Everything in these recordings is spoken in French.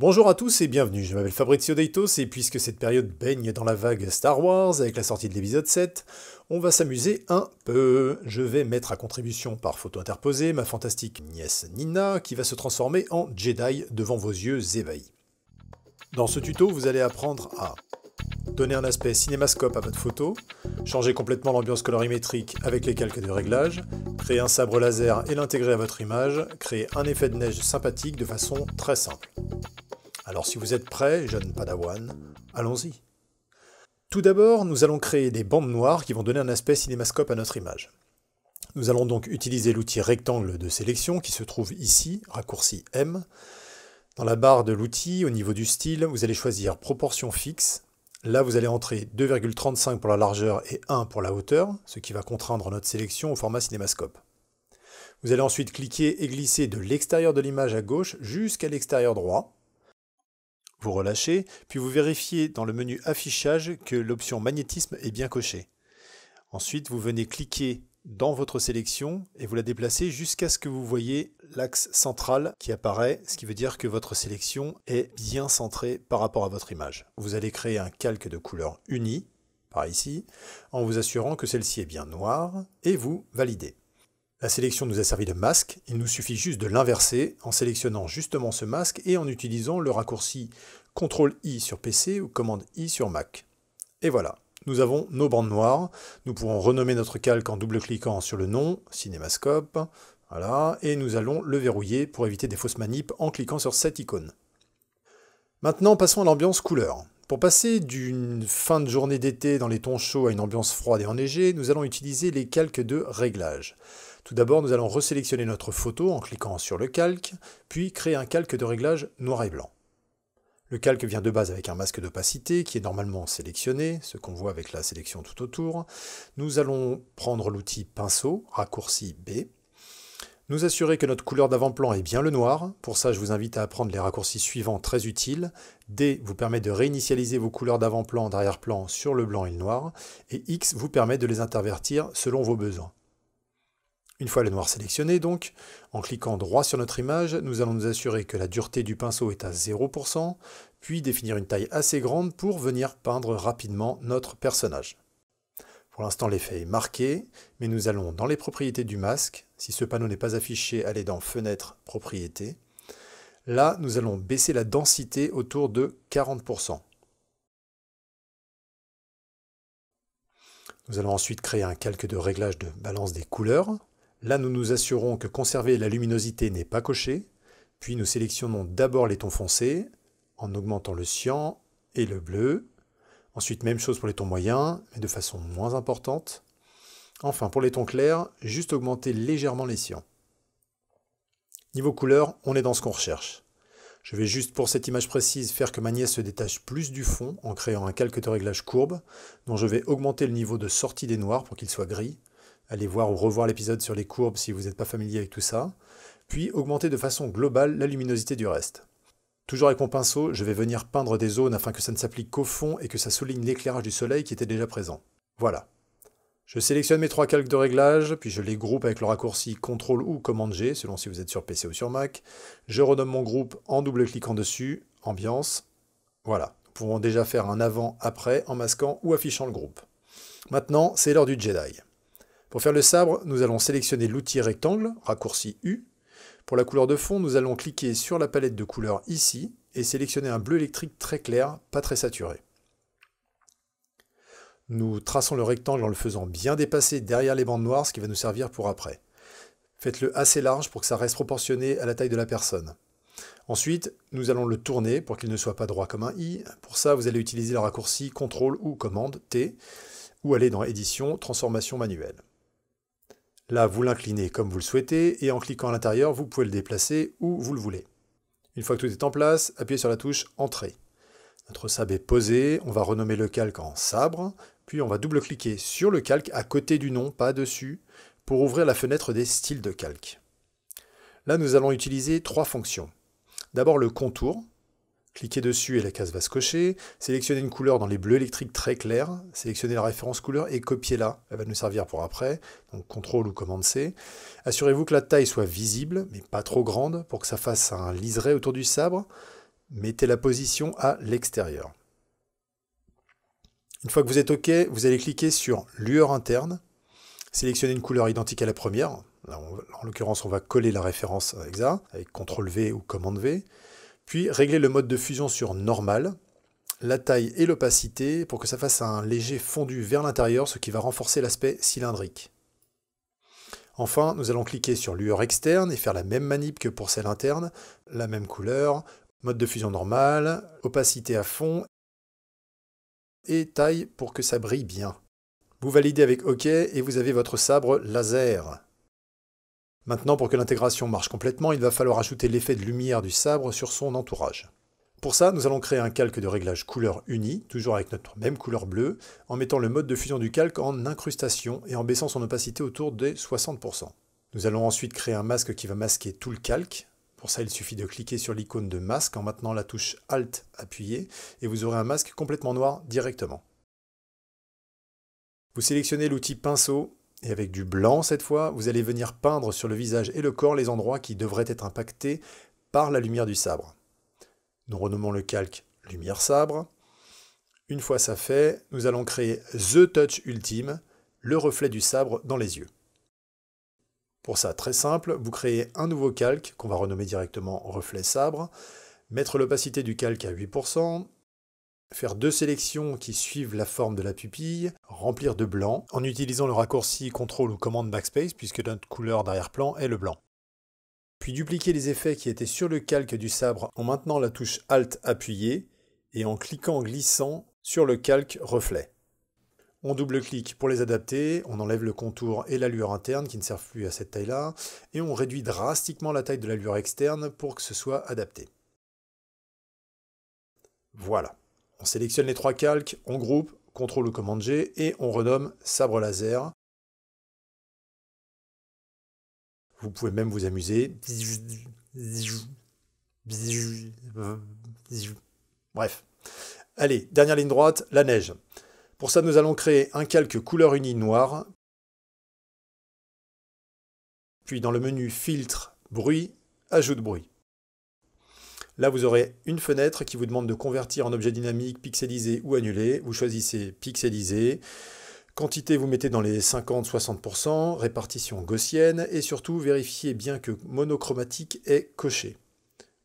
Bonjour à tous et bienvenue, je m'appelle Fabrizio Deitos et puisque cette période baigne dans la vague Star Wars avec la sortie de l'épisode 7, on va s'amuser un peu. Je vais mettre à contribution par photo interposée ma fantastique nièce Nina qui va se transformer en Jedi devant vos yeux ébahis. Dans ce tuto, vous allez apprendre à donner un aspect cinémascope à votre photo, changer complètement l'ambiance colorimétrique avec les calques de réglage, créer un sabre laser et l'intégrer à votre image, créer un effet de neige sympathique de façon très simple. Alors si vous êtes prêts, jeune padawan, allons-y. Tout d'abord, nous allons créer des bandes noires qui vont donner un aspect cinémascope à notre image. Nous allons donc utiliser l'outil rectangle de sélection qui se trouve ici, raccourci M. Dans la barre de l'outil, au niveau du style, vous allez choisir proportion fixe. Là, vous allez entrer 2,35 pour la largeur et 1 pour la hauteur, ce qui va contraindre notre sélection au format cinémascope. Vous allez ensuite cliquer et glisser de l'extérieur de l'image à gauche jusqu'à l'extérieur droit. Vous relâchez, puis vous vérifiez dans le menu affichage que l'option magnétisme est bien cochée. Ensuite, vous venez cliquer dans votre sélection et vous la déplacez jusqu'à ce que vous voyez l'axe central qui apparaît, ce qui veut dire que votre sélection est bien centrée par rapport à votre image. Vous allez créer un calque de couleur uni, par ici, en vous assurant que celle-ci est bien noire, et vous validez. La sélection nous a servi de masque, il nous suffit juste de l'inverser en sélectionnant justement ce masque et en utilisant le raccourci CTRL-I sur PC ou commande I sur Mac. Et voilà, nous avons nos bandes noires. Nous pourrons renommer notre calque en double-cliquant sur le nom, Cinémascope, voilà, et nous allons le verrouiller pour éviter des fausses manips en cliquant sur cette icône. Maintenant, passons à l'ambiance couleur. Pour passer d'une fin de journée d'été dans les tons chauds à une ambiance froide et enneigée, nous allons utiliser les calques de réglage. Tout d'abord, nous allons resélectionner notre photo en cliquant sur le calque, puis créer un calque de réglage noir et blanc. Le calque vient de base avec un masque d'opacité qui est normalement sélectionné, ce qu'on voit avec la sélection tout autour. Nous allons prendre l'outil pinceau, raccourci B. Nous assurer que notre couleur d'avant-plan est bien le noir. Pour ça, je vous invite à apprendre les raccourcis suivants très utiles. D vous permet de réinitialiser vos couleurs d'avant-plan, d'arrière-plan sur le blanc et le noir. Et X vous permet de les intervertir selon vos besoins. Une fois le noir sélectionné donc, en cliquant droit sur notre image, nous allons nous assurer que la dureté du pinceau est à 0%, puis définir une taille assez grande pour venir peindre rapidement notre personnage. Pour l'instant l'effet est marqué, mais nous allons dans les propriétés du masque. Si ce panneau n'est pas affiché, allez dans Fenêtre, Propriétés. Là, nous allons baisser la densité autour de 40%. Nous allons ensuite créer un calque de réglage de balance des couleurs. Là, nous nous assurons que conserver la luminosité n'est pas coché, puis nous sélectionnons d'abord les tons foncés, en augmentant le cyan et le bleu. Ensuite, même chose pour les tons moyens, mais de façon moins importante. Enfin, pour les tons clairs, juste augmenter légèrement les cyans. Niveau couleur, on est dans ce qu'on recherche. Je vais juste pour cette image précise faire que ma nièce se détache plus du fond en créant un calque de réglage courbe, dont je vais augmenter le niveau de sortie des noirs pour qu'il soit gris. Allez voir ou revoir l'épisode sur les courbes si vous n'êtes pas familier avec tout ça. Puis augmenter de façon globale la luminosité du reste. Toujours avec mon pinceau, je vais venir peindre des zones afin que ça ne s'applique qu'au fond et que ça souligne l'éclairage du soleil qui était déjà présent. Voilà. Je sélectionne mes trois calques de réglage, puis je les groupe avec le raccourci CTRL ou commande G, selon si vous êtes sur PC ou sur Mac. Je renomme mon groupe en double-cliquant dessus, ambiance. Voilà. Nous pouvons déjà faire un avant-après en masquant ou affichant le groupe. Maintenant, c'est l'heure du Jedi. Pour faire le sabre, nous allons sélectionner l'outil rectangle, raccourci U. Pour la couleur de fond, nous allons cliquer sur la palette de couleurs ici et sélectionner un bleu électrique très clair, pas très saturé. Nous traçons le rectangle en le faisant bien dépasser derrière les bandes noires, ce qui va nous servir pour après. Faites-le assez large pour que ça reste proportionné à la taille de la personne. Ensuite, nous allons le tourner pour qu'il ne soit pas droit comme un I. Pour ça, vous allez utiliser le raccourci CTRL ou commande T, ou aller dans Édition, Transformation manuelle. Là, vous l'inclinez comme vous le souhaitez, et en cliquant à l'intérieur, vous pouvez le déplacer où vous le voulez. Une fois que tout est en place, appuyez sur la touche Entrée. Notre sabre est posé, on va renommer le calque en sabre, puis on va double-cliquer sur le calque à côté du nom, pas dessus, pour ouvrir la fenêtre des styles de calque. Là, nous allons utiliser trois fonctions. D'abord le contour. Cliquez dessus et la case va se cocher. Sélectionnez une couleur dans les bleus électriques très clairs. Sélectionnez la référence couleur et copiez-la. Elle va nous servir pour après. Donc CTRL ou commande C. Assurez-vous que la taille soit visible, mais pas trop grande, pour que ça fasse un liseré autour du sabre. Mettez la position à l'extérieur. Une fois que vous êtes OK, vous allez cliquer sur lueur interne, sélectionnez une couleur identique à la première. Là, en l'occurrence, on va coller la référence avec ça, avec CTRL V ou commande V. Puis régler le mode de fusion sur normal, la taille et l'opacité pour que ça fasse un léger fondu vers l'intérieur, ce qui va renforcer l'aspect cylindrique. Enfin, nous allons cliquer sur lueur externe et faire la même manip que pour celle interne, la même couleur, mode de fusion normal, opacité à fond et taille pour que ça brille bien. Vous validez avec OK et vous avez votre sabre laser. Maintenant, pour que l'intégration marche complètement, il va falloir ajouter l'effet de lumière du sabre sur son entourage. Pour ça, nous allons créer un calque de réglage couleur uni, toujours avec notre même couleur bleue, en mettant le mode de fusion du calque en incrustation et en baissant son opacité autour des 60%. Nous allons ensuite créer un masque qui va masquer tout le calque. Pour ça, il suffit de cliquer sur l'icône de masque en maintenant la touche Alt appuyée et vous aurez un masque complètement noir directement. Vous sélectionnez l'outil pinceau et avec du blanc cette fois, vous allez venir peindre sur le visage et le corps les endroits qui devraient être impactés par la lumière du sabre. Nous renommons le calque lumière sabre. Une fois ça fait, nous allons créer The Touch Ultime, le reflet du sabre dans les yeux. Pour ça, très simple, vous créez un nouveau calque qu'on va renommer directement reflet sabre, mettre l'opacité du calque à 8%, faire deux sélections qui suivent la forme de la pupille, remplir de blanc en utilisant le raccourci CTRL ou commande Backspace puisque notre couleur d'arrière-plan est le blanc. Puis dupliquer les effets qui étaient sur le calque du sabre en maintenant la touche Alt appuyée et en cliquant en glissant sur le calque reflet. On double-clique pour les adapter, on enlève le contour et la lueur interne qui ne servent plus à cette taille-là, et on réduit drastiquement la taille de la lueur externe pour que ce soit adapté. Voilà. On sélectionne les trois calques, on groupe, CTRL ou commande G, et on renomme sabre laser. Vous pouvez même vous amuser. Bref. Allez, dernière ligne droite, la neige. Pour ça, nous allons créer un calque couleur unie noir. Puis dans le menu Filtre, Bruit, Ajoute bruit. Là, vous aurez une fenêtre qui vous demande de convertir en objet dynamique, pixelisé ou annulé. Vous choisissez pixelisé. Quantité, vous mettez dans les 50-60%, répartition gaussienne, et surtout, vérifiez bien que monochromatique est coché.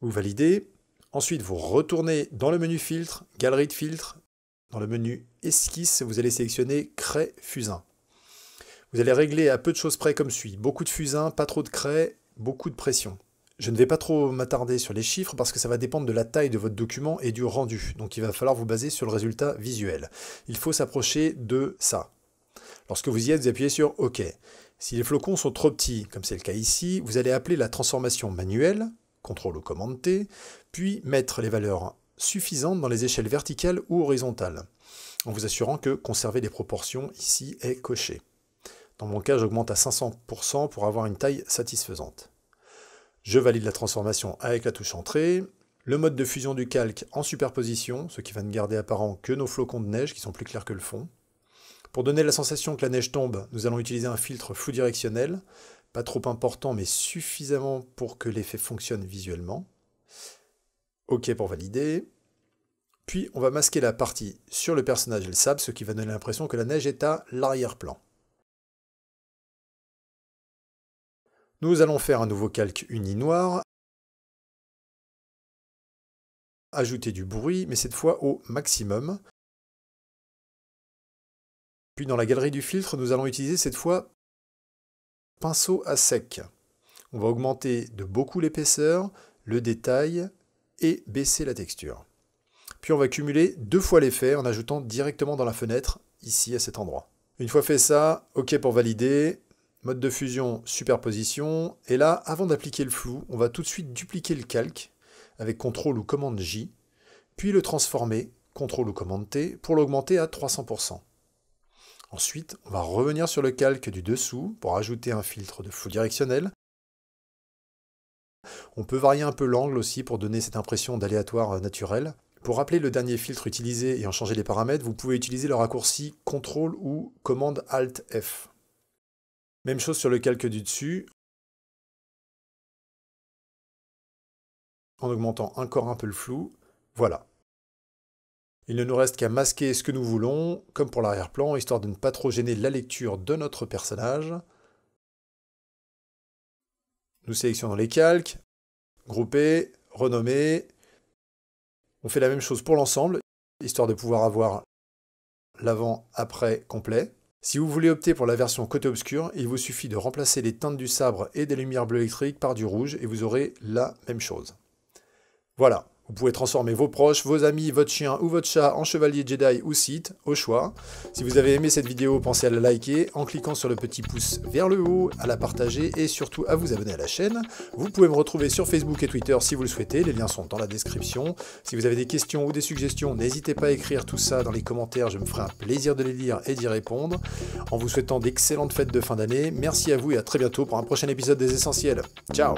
Vous validez. Ensuite, vous retournez dans le menu Filtre, Galerie de filtres. Dans le menu Esquisse, vous allez sélectionner Craie Fusain. Vous allez régler à peu de choses près comme suit. Beaucoup de fusain, pas trop de craie, beaucoup de pression. Je ne vais pas trop m'attarder sur les chiffres parce que ça va dépendre de la taille de votre document et du rendu. Donc il va falloir vous baser sur le résultat visuel. Il faut s'approcher de ça. Lorsque vous y êtes, vous appuyez sur OK. Si les flocons sont trop petits, comme c'est le cas ici, vous allez appeler la transformation manuelle, CTRL ou commande T, puis mettre les valeurs suffisantes dans les échelles verticales ou horizontales, en vous assurant que conserver les proportions ici est coché. Dans mon cas, j'augmente à 500% pour avoir une taille satisfaisante. Je valide la transformation avec la touche Entrée. Le mode de fusion du calque en superposition, ce qui va ne garder apparent que nos flocons de neige qui sont plus clairs que le fond. Pour donner la sensation que la neige tombe, nous allons utiliser un filtre flou directionnel, pas trop important mais suffisamment pour que l'effet fonctionne visuellement. OK pour valider. Puis on va masquer la partie sur le personnage et le sable, ce qui va donner l'impression que la neige est à l'arrière-plan. Nous allons faire un nouveau calque uni noir, ajouter du bruit, mais cette fois au maximum. Puis dans la galerie du filtre, nous allons utiliser cette fois pinceau à sec. On va augmenter de beaucoup l'épaisseur, le détail et baisser la texture. Puis on va cumuler deux fois l'effet en ajoutant directement dans la fenêtre, ici à cet endroit. Une fois fait ça, OK pour valider. Mode de fusion, superposition. Et là, avant d'appliquer le flou, on va tout de suite dupliquer le calque avec CTRL ou commande J, puis le transformer, CTRL ou commande T, pour l'augmenter à 300%. Ensuite, on va revenir sur le calque du dessous pour ajouter un filtre de flou directionnel. On peut varier un peu l'angle aussi pour donner cette impression d'aléatoire naturel. Pour rappeler le dernier filtre utilisé et en changer les paramètres, vous pouvez utiliser le raccourci CTRL ou commande ALT F. Même chose sur le calque du dessus, en augmentant encore un peu le flou. Voilà. Il ne nous reste qu'à masquer ce que nous voulons, comme pour l'arrière-plan, histoire de ne pas trop gêner la lecture de notre personnage. Nous sélectionnons les calques, grouper, renommer. On fait la même chose pour l'ensemble, histoire de pouvoir avoir l'avant-après complet. Si vous voulez opter pour la version côté obscur, il vous suffit de remplacer les teintes du sabre et des lumières bleues électriques par du rouge et vous aurez la même chose. Voilà. Vous pouvez transformer vos proches, vos amis, votre chien ou votre chat en chevalier Jedi ou Sith, au choix. Si vous avez aimé cette vidéo, pensez à la liker en cliquant sur le petit pouce vers le haut, à la partager et surtout à vous abonner à la chaîne. Vous pouvez me retrouver sur Facebook et Twitter si vous le souhaitez, les liens sont dans la description. Si vous avez des questions ou des suggestions, n'hésitez pas à écrire tout ça dans les commentaires, je me ferai un plaisir de les lire et d'y répondre. En vous souhaitant d'excellentes fêtes de fin d'année, merci à vous et à très bientôt pour un prochain épisode des Essentiels. Ciao!